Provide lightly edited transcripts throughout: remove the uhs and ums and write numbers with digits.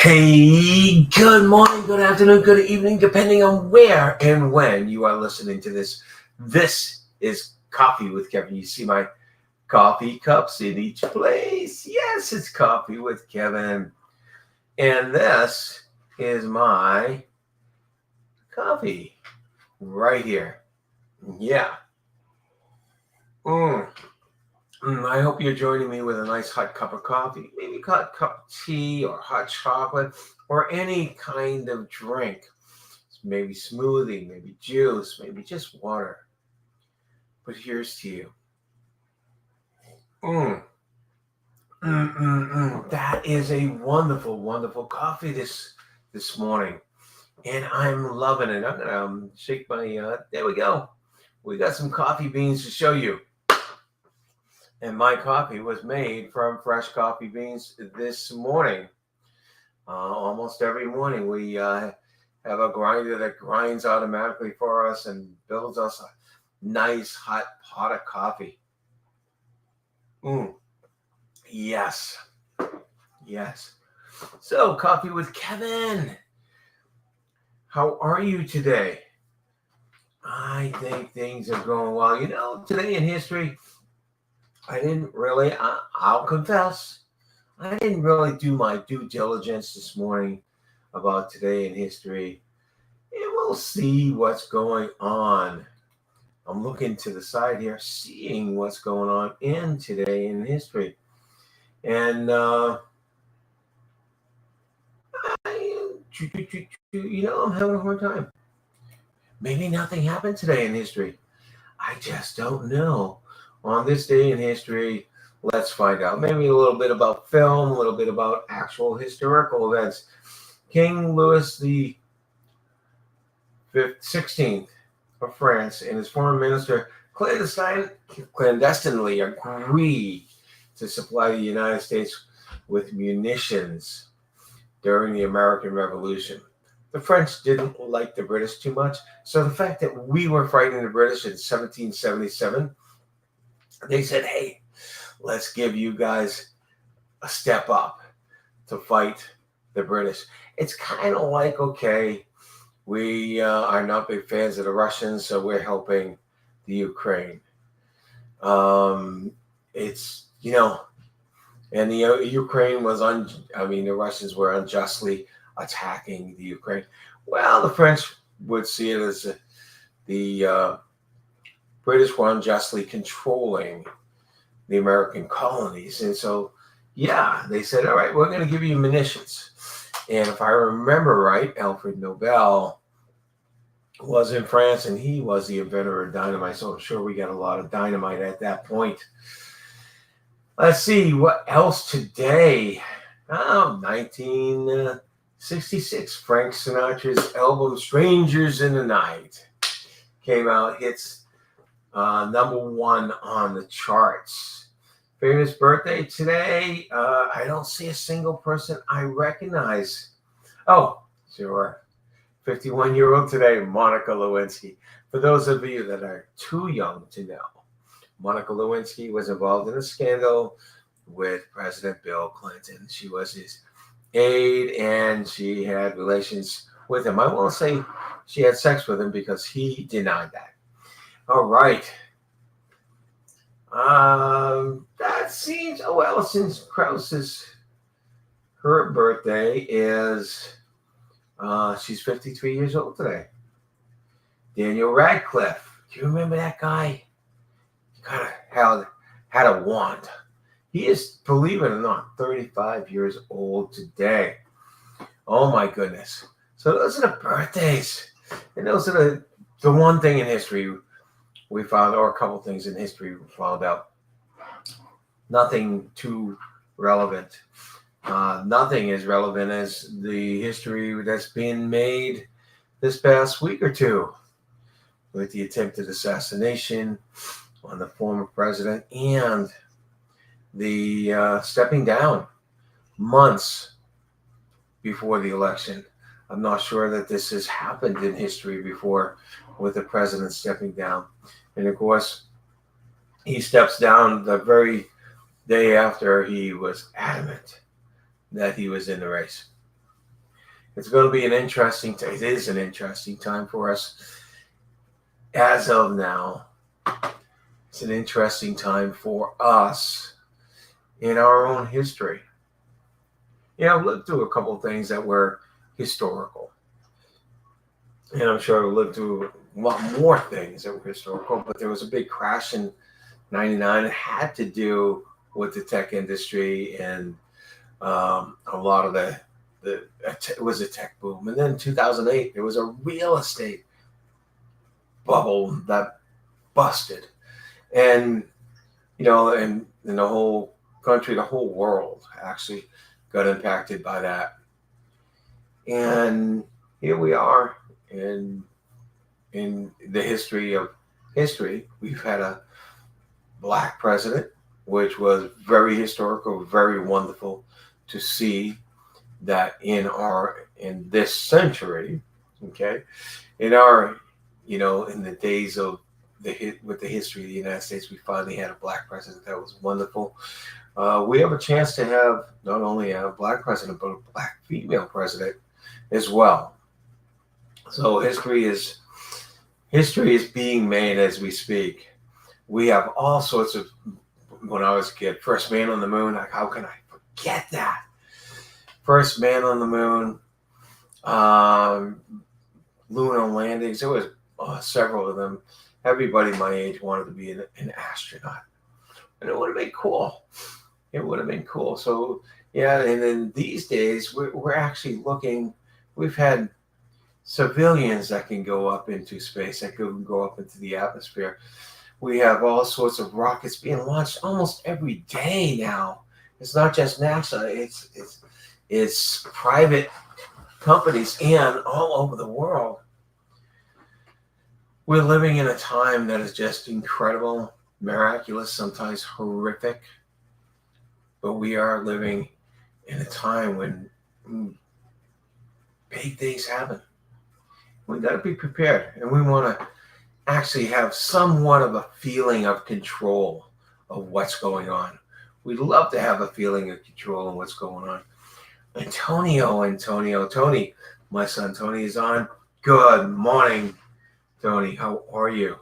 Hey, good morning, good afternoon, good evening, depending on where and when you are listening to this. This is Coffee with Kevin. You see my coffee cups in each place. Yes, it's Coffee with Kevin. And this is my coffee right here. Yeah. I hope you're joining me with a nice hot cup of coffee, maybe a hot cup of tea or hot chocolate or any kind of drink. Maybe smoothie, maybe juice, maybe just water. But here's to you. That is a wonderful, wonderful coffee this morning, and I'm loving it. I'm gonna shake my. There we go. We got some coffee beans to show you, and my coffee was made from fresh coffee beans this morning. Almost every morning we have a grinder that grinds automatically for us and builds us a nice hot pot of coffee. Yes. So, Coffee with Kevin. How are you today? I think things are going well. You know, today in history, I'll confess, I didn't really do my due diligence this morning about today in history. And we'll see what's going on. I'm looking to the side here, seeing what's going on in today in history. And, I'm having a hard time. Maybe nothing happened today in history. I just don't know. On this day in history, let's find out. Maybe a little bit about film, a little bit about actual historical events. King Louis the 16th of France and his foreign minister clandestinely agreed to supply the United States with munitions during the American Revolution. The French didn't like the British too much, so the fact that we were fighting the British in 1777, they said, hey, let's give you guys a step up to fight the British. It's kind of like, okay, we are not big fans of the Russians, so we're helping the Ukraine. And the Ukraine was the Russians were unjustly attacking the Ukraine. Well, the French would see it as the British were unjustly controlling the American colonies. And so, they said, all right, we're going to give you munitions. And if I remember right, Alfred Nobel was in France, and he was the inventor of dynamite. So I'm sure we got a lot of dynamite at that point. Let's see, what else today? 1966, Frank Sinatra's album Strangers in the Night came out, hits number one on the charts. Famous birthday today? I don't see a single person I recognize. Oh, sure. 51-year-old today, Monica Lewinsky. For those of you that are too young to know, Monica Lewinsky was involved in a scandal with President Bill Clinton. She was his aide, and she had relations with him. I won't say she had sex with him because he denied that. All right. That seems, since Krause's, her birthday is, she's 53 years old today. Daniel Radcliffe. Do you remember that guy? He kind of had a wand. He is, believe it or not, 35 years old today. Oh my goodness. So those are the birthdays. And those are the one thing in history we found, or a couple things in history we found out. Nothing too relevant. Nothing as relevant as the history that's been made this past week or two with the attempted assassination on the former president and the stepping down months before the election. I'm not sure that this has happened in history before, with the president stepping down. And of course, he steps down the very day after he was adamant that he was in the race. It's going to be an interesting time. It is an interesting time for us as of now. It's an interesting time for us in our own history. I've lived through a couple of things that were historical. And I'm sure I've lived through a lot more things that were historical, but there was a big crash in 99. It had to do with the tech industry and a lot of it was a tech boom. And then in 2008, there was a real estate bubble that busted. And, and the whole country, the whole world actually got impacted by that. And here we are in the history of history. We've had a black president, which was very historical, very wonderful to see that in this century, okay, in the days of with the history of the United States, we finally had a black president. That was wonderful. We have a chance to have not only a black president, but a black female president as well. So history is being made as we speak. We have all sorts of, when I was a kid, first man on the moon. Like, how can I forget that? First man on the moon, lunar landings. There was several of them. Everybody my age wanted to be an astronaut, and it would have been cool. It would have been cool. So yeah, and then these days we're actually looking. We've had civilians that can go up into space, that can go up into the atmosphere. We have all sorts of rockets being launched almost every day now. It's not just NASA. It's private companies and all over the world. We're living in a time that is just incredible, miraculous, sometimes horrific. But we are living in a time when big things happen. We got to be prepared, and we want to actually have somewhat of a feeling of control of what's going on. We'd love to have a feeling of control of what's going on. Tony, my son Tony is on. Good morning, Tony. How are you?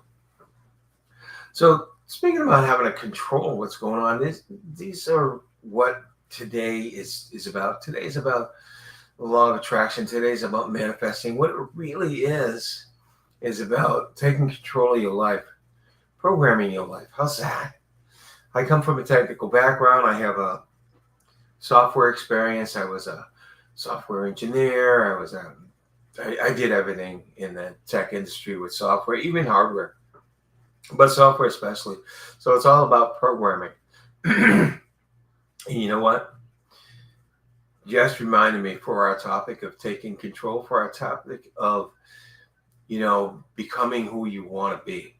So speaking about having a control of what's going on, these are what today is about. Today is about the law of attraction. Today is about manifesting. What it really is about taking control of your life, programming your life. How's that? I come from a technical background. I have a software experience. I was a software engineer. I did everything in the tech industry with software, even hardware, but software especially. So it's all about programming. And you know what? Just reminded me for our topic of taking control, for our topic of, becoming who you want to be.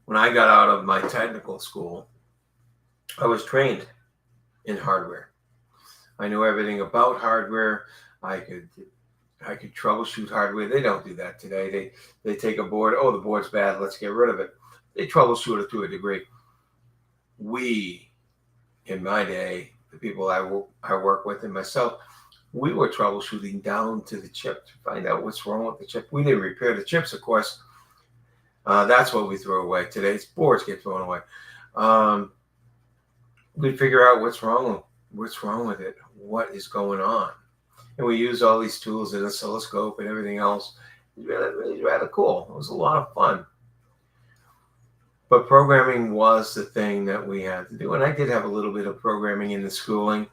When I got out of my technical school, I was trained in hardware. I knew everything about hardware. I could troubleshoot hardware. They don't do that today. They take a board. Oh, the board's bad. Let's get rid of it. They troubleshoot it to a degree. We, in my day, the people I work with and myself, we were troubleshooting down to the chip to find out what's wrong with the chip. We didn't repair the chips, of course. That's what we throw away. Today's boards get thrown away. We'd figure out what's wrong with it, what is going on. And we use all these tools, an oscilloscope and everything else. It was really rather cool. It was a lot of fun. But programming was the thing that we had to do. And I did have a little bit of programming in the schooling.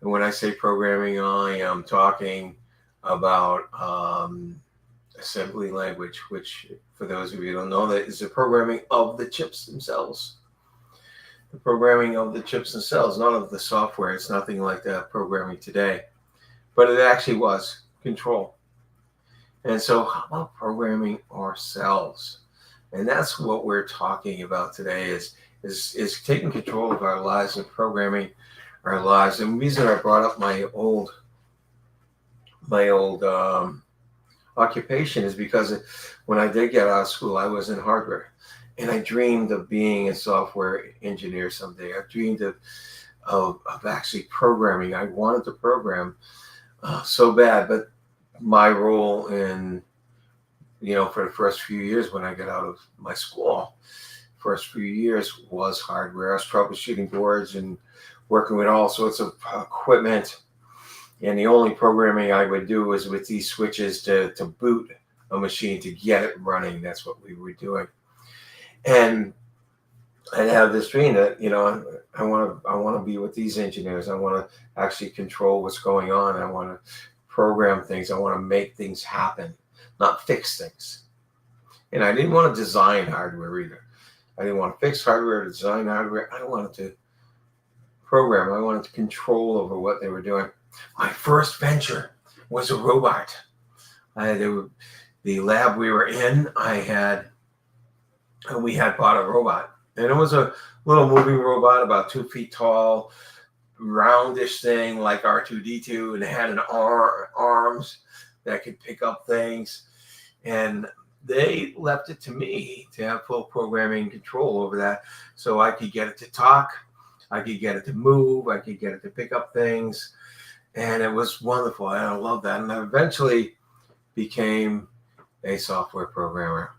And when I say programming, I am talking about assembly language, which, for those of you who don't know, that is the programming of the chips themselves. The programming of the chips themselves, none of the software. It's nothing like that programming today. But it actually was control. And so how about programming ourselves? And that's what we're talking about today is taking control of our lives and programming our lives. And the reason I brought up my old occupation is because when I did get out of school, I was in hardware. And I dreamed of being a software engineer someday. I dreamed of actually programming. I wanted to program so bad. But my role in, for the first few years when I got out of my school, first few years was hardware. I was troubleshooting boards and working with all sorts of equipment. And the only programming I would do was with these switches to boot a machine to get it running. That's what we were doing. And I have this dream that, I want to be with these engineers. I want to actually control what's going on. I want to program things. I want to make things happen, not fix things. And I didn't want to design hardware either. I didn't want to fix hardware, design hardware. I wanted to program. I wanted to control over what they were doing. My first venture was a robot. The lab we were in, we had bought a robot. And it was a little moving robot, about 2 feet tall, roundish thing like R2-D2, and it had arms that could pick up things. And they left it to me to have full programming control over that, so I could get it to talk, I could get it to move, I could get it to pick up things. And it was wonderful. And I love that. And I eventually became a software programmer.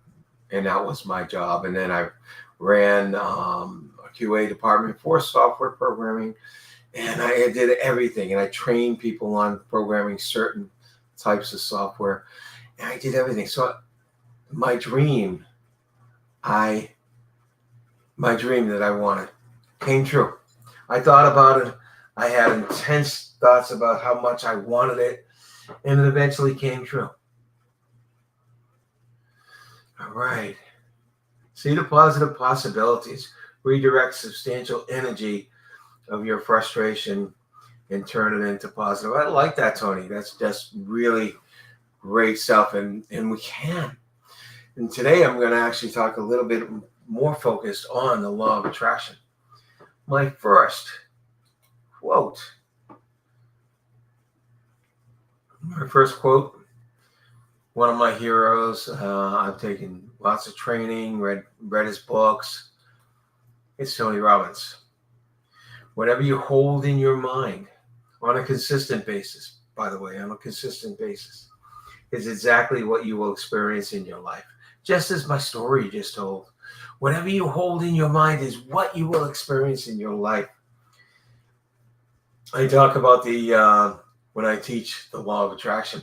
And that was my job. And then I ran a QA department for software programming. And I did everything. And I trained people on programming certain types of software. And I did everything. So my dream that I wanted came true. I thought about it. I had intense thoughts about how much I wanted it, and it eventually came true. All right. See the positive possibilities. Redirect substantial energy of your frustration and turn it into positive. I like that, Tony. That's just really great stuff, and we can. And today I'm going to actually talk a little bit more focused on the law of attraction. My first quote, one of my heroes. I've taken lots of training, read his books. It's Tony Robbins. Whatever you hold in your mind on a consistent basis, is exactly what you will experience in your life. Just as my story just told. Whatever you hold in your mind is what you will experience in your life. I talk about when I teach the law of attraction,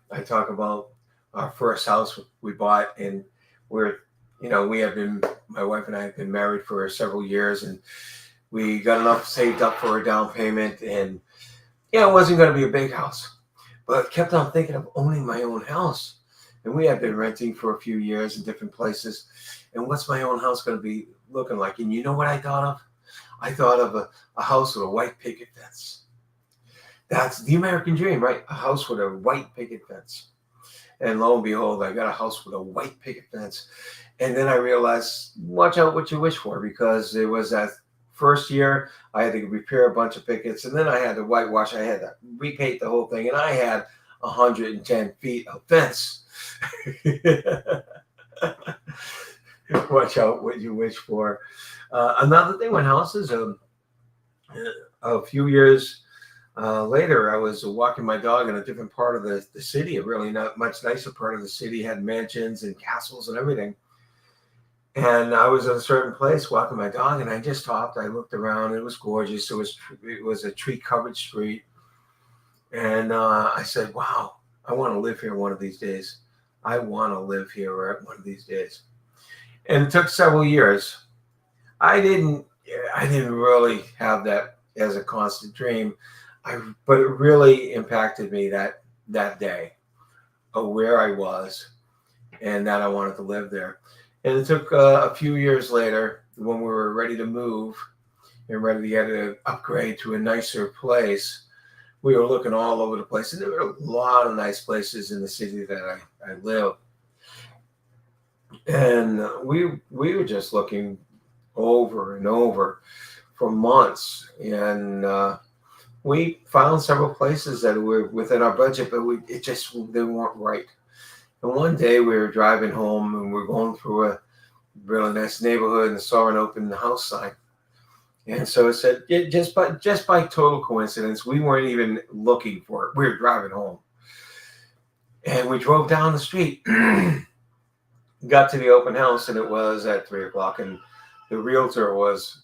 I talk about our first house we bought, and my wife and I have been married for several years, and we got enough saved up for a down payment, and it wasn't going to be a big house, but I kept on thinking of owning my own house. And we had been renting for a few years in different places. And what's my own house going to be looking like? And you know what I thought of? I thought of a house with a white picket fence. That's the American dream, right? A house with a white picket fence. And lo and behold, I got a house with a white picket fence. And then I realized, watch out what you wish for, because it was that first year I had to repair a bunch of pickets, and then I had to whitewash. I had to repaint the whole thing, and I had 110 feet of fence. Watch out what you wish for. Another thing with houses, a few years later, I was walking my dog in a different part of the city, a really not much nicer part of the city, had mansions and castles and everything. And I was in a certain place walking my dog, and I just stopped. I looked around. It was gorgeous. It was a tree-covered street. And I said, wow, I want to live here one of these days. I want to live here one of these days. And it took several years. I didn't really have that as a constant dream, but it really impacted me that day of where I was and that I wanted to live there. And it took a few years later, when we were ready to move and ready to get an upgrade to a nicer place, we were looking all over the place. And there were a lot of nice places in the city that I live. And we were just looking over and over for months. And we found several places that were within our budget, but they weren't right. And one day we were driving home, and we were going through a really nice neighborhood and saw an open house sign. And so it said, just by total coincidence, we weren't even looking for it. We were driving home, and we drove down the street, got to the open house, and it was at 3 o'clock, and the realtor was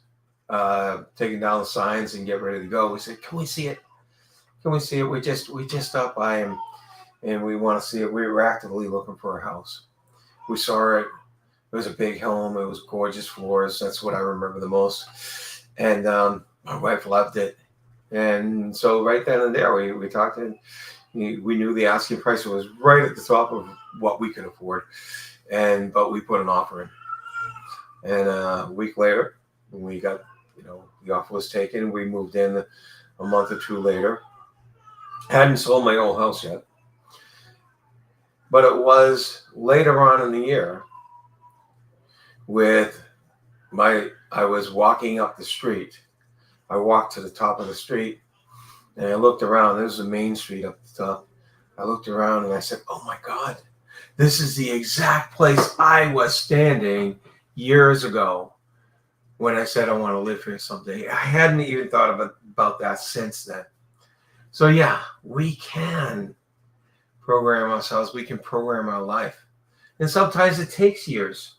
taking down the signs and getting ready to go. We said, "Can we see it? Can we see it? We just stopped by and we want to see it. We were actively looking for a house. We saw it. It was a big home. It was gorgeous floors. That's what I remember the most. And my wife loved it. And so right then and there, we talked, and we knew the asking price was right at the top of what we could afford. But we put an offer in. And a week later, we got, the offer was taken. We moved in a month or two later. I hadn't sold my old house yet. But it was later on in the year I was walking up the street. I walked to the top of the street and I looked around. There's the main street up the top. I looked around and I said, "Oh my God, this is the exact place I was standing years ago when I said I want to live here someday." I hadn't even thought about that since then. So yeah, we can program ourselves. We can program our life. And sometimes it takes years,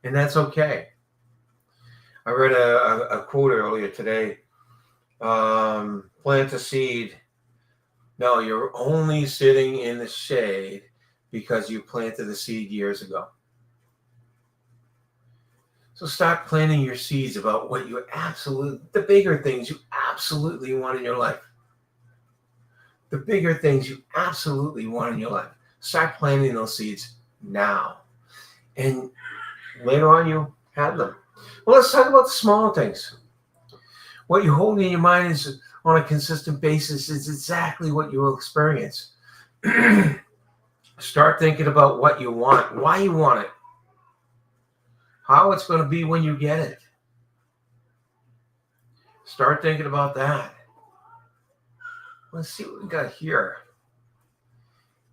and that's okay. I read a quote earlier today. Plant a seed. No, you're only sitting in the shade because you planted the seed years ago. So start planting your seeds about what the bigger things you absolutely want in your life. The bigger things you absolutely want in your life. Start planting those seeds now. And later on, you have them. Well, let's talk about the small things. What you hold in your mind is on a consistent basis is exactly what you will experience. Start thinking about what you want, why you want it, how it's going to be when you get it. Start thinking about that. Let's see what we got here.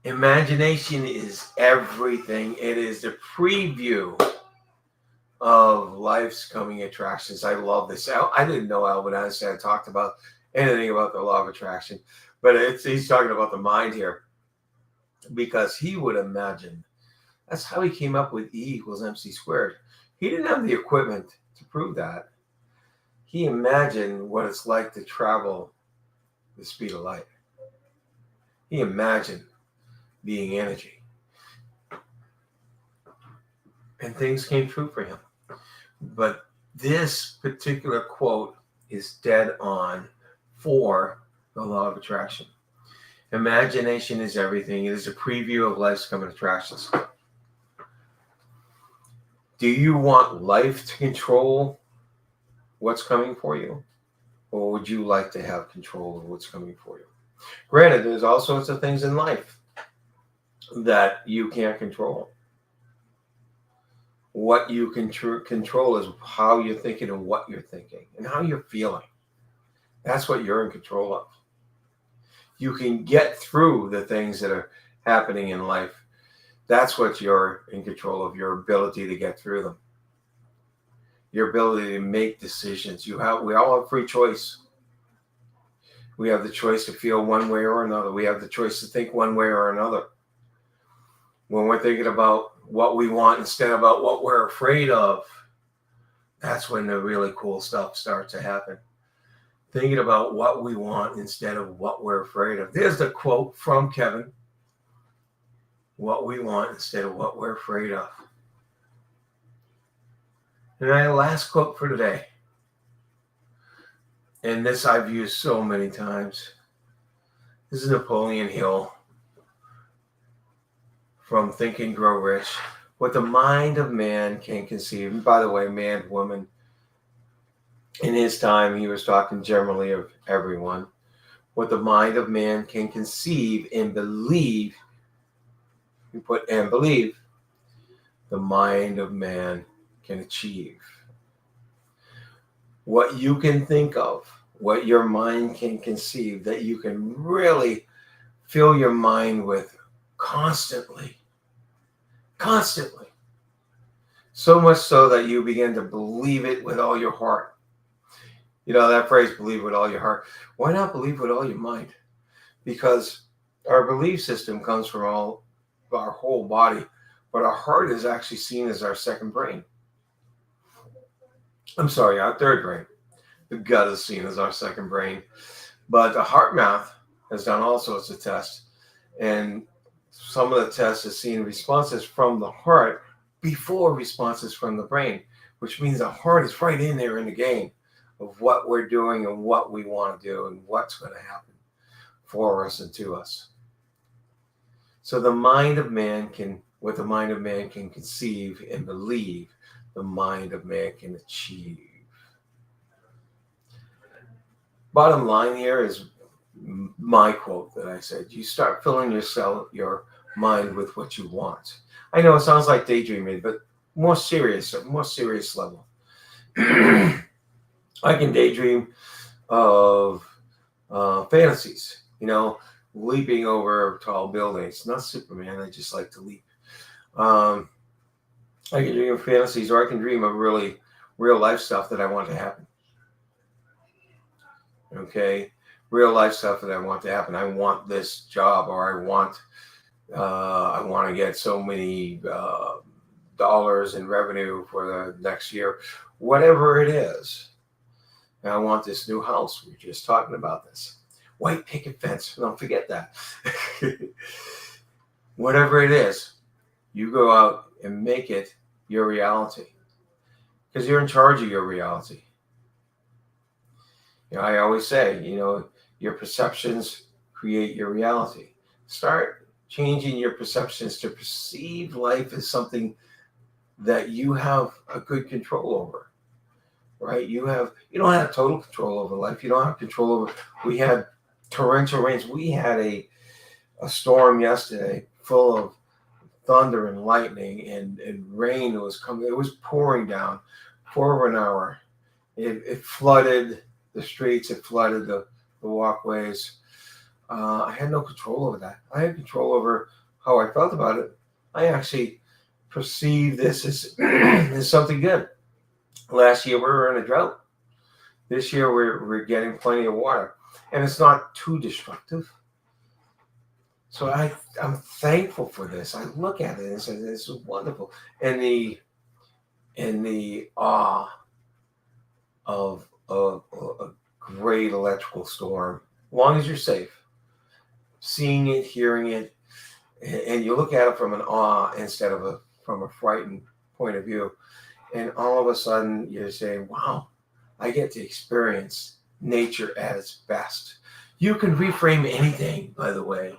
Imagination is everything. It is the preview of life's coming attractions. I love this. I didn't know Albert Einstein talked about anything about the law of attraction, but he's talking about the mind here because he would imagine. That's how he came up with E equals MC squared. He didn't have the equipment to prove that. He imagined what it's like to travel the speed of light. He imagined being energy. And things came true for him. But this particular quote is dead on for the law of attraction. Imagination is everything. It is a preview of life's coming attractions. Do you want life to control what's coming for you? Or would you like to have control of what's coming for you? Granted, there's all sorts of things in life that you can't control. What you can control is how you're thinking and what you're thinking and how you're feeling. That's what you're in control of. You can get through the things that are happening in life. That's what you're in control of, your ability to get through them. Your ability to make decisions. We all have free choice. We have the choice to feel one way or another. We have the choice to think one way or another. When we're thinking about what we want instead of about what we're afraid of, that's when the really cool stuff starts to happen. Thinking about what we want instead of what we're afraid of. There's the quote from Kevin. What we want instead of what we're afraid of. And my last quote for today. And this I've used so many times. This is Napoleon Hill from Think and Grow Rich. What the mind of man can conceive. And by the way, man, woman. In his time, he was talking generally of everyone. What the mind of man can conceive and believe. You put and believe. The mind of man can achieve. What you can think of, what your mind can conceive, that you can really fill your mind with constantly. So much so that you begin to believe it with all your heart. You know that phrase, believe with all your heart. Why not believe with all your mind? Because our belief system comes from our whole body, but our heart is actually seen as our second brain. I'm sorry, our third brain. The gut is seen as our second brain. But the heart math has done all sorts of tests. And some of the tests have seen responses from the heart before responses from the brain, which means the heart is right in there in the game of what we're doing and what we want to do and what's going to happen for us and to us. So the mind of man can, what the mind of man can conceive and believe, the mind of man can achieve. Bottom line here is my quote that I said, you start filling your mind with what you want. I know it sounds like daydreaming, but more serious level. I can daydream of fantasies, leaping over tall buildings. Not Superman, I just like to leap. I can dream of fantasies, or I can dream of really real life stuff that I want to happen. Okay, real life stuff that I want to happen. I want this job, or I want to get so many dollars in revenue for the next year, whatever it is. And I want this new house. We were just talking about this. White picket fence. Don't forget that. Whatever it is, you go out and make it your reality, because you're in charge of your reality. I always say, your perceptions create your reality. Start changing your perceptions to perceive life as something that you have a good control over, right? You don't have total control over life. You don't have control over. We had torrential rains. We had a storm yesterday full of thunder and lightning and rain was coming. It was pouring down for over an hour. It flooded the streets. It flooded the walkways. I had no control over that. I had control over how I felt about it. I actually perceived this as something good. Last year we were in a drought. This year we're getting plenty of water, and it's not too destructive. So I'm thankful for this. I look at it and say, this is wonderful. And the awe of a great electrical storm, as long as you're safe, seeing it, hearing it, and you look at it from an awe instead of from a frightened point of view. And all of a sudden you're saying, wow, I get to experience nature at its best. You can reframe anything, by the way.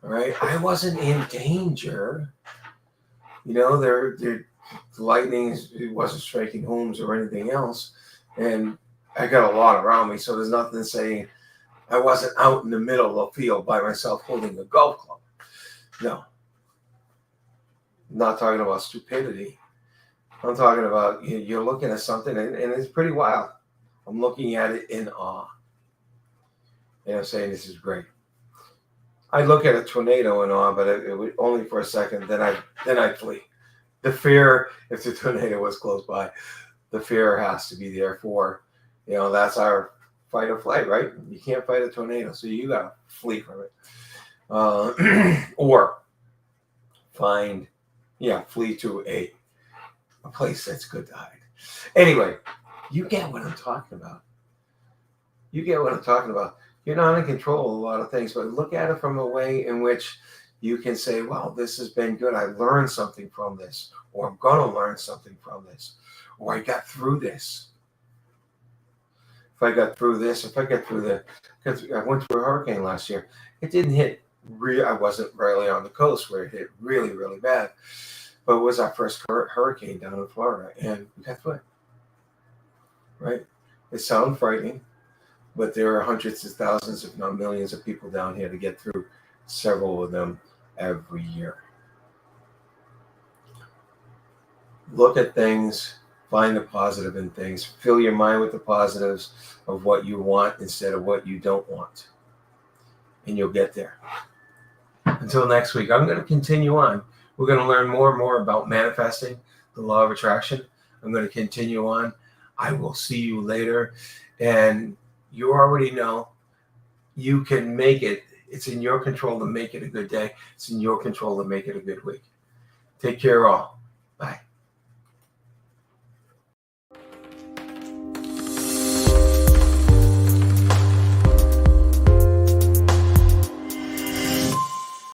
All right, I wasn't in danger. The lightning, it wasn't striking homes or anything else. And I got a lot around me, so there's nothing saying I wasn't out in the middle of the field by myself holding a golf club. No. I'm not talking about stupidity. I'm talking about you're looking at something and it's pretty wild. I'm looking at it in awe. And I'm saying, this is great. I look at a tornado in awe, but it was only for a second. Then I flee. The fear, if the tornado was close by, the fear has to be there for, that's our fight or flight, right? You can't fight a tornado, so you gotta flee from it, or flee to a place that's good to hide. Anyway, you get what I'm talking about. You're not in control of a lot of things, but look at it from a way in which you can say, wow, this has been good. I learned something from this, or I'm going to learn something from this, or I got through this. If I got through because I went through a hurricane last year. It didn't hit I wasn't really on the coast where it hit really, really bad, but it was our first hurricane down in Florida, and we got through it, right? It sounds frightening, but there are hundreds of thousands, if not millions, of people down here to get through several of them every year. Look at things, find the positive in things, fill your mind with the positives of what you want instead of what you don't want, and you'll get there. Until next week, I'm going to continue on. We're going to learn more and more about manifesting, the law of attraction. I'm going to continue on. I will see you later. And you already know you can make it. It's in your control to make it a good day. It's in your control to make it a good week. Take care all. Bye.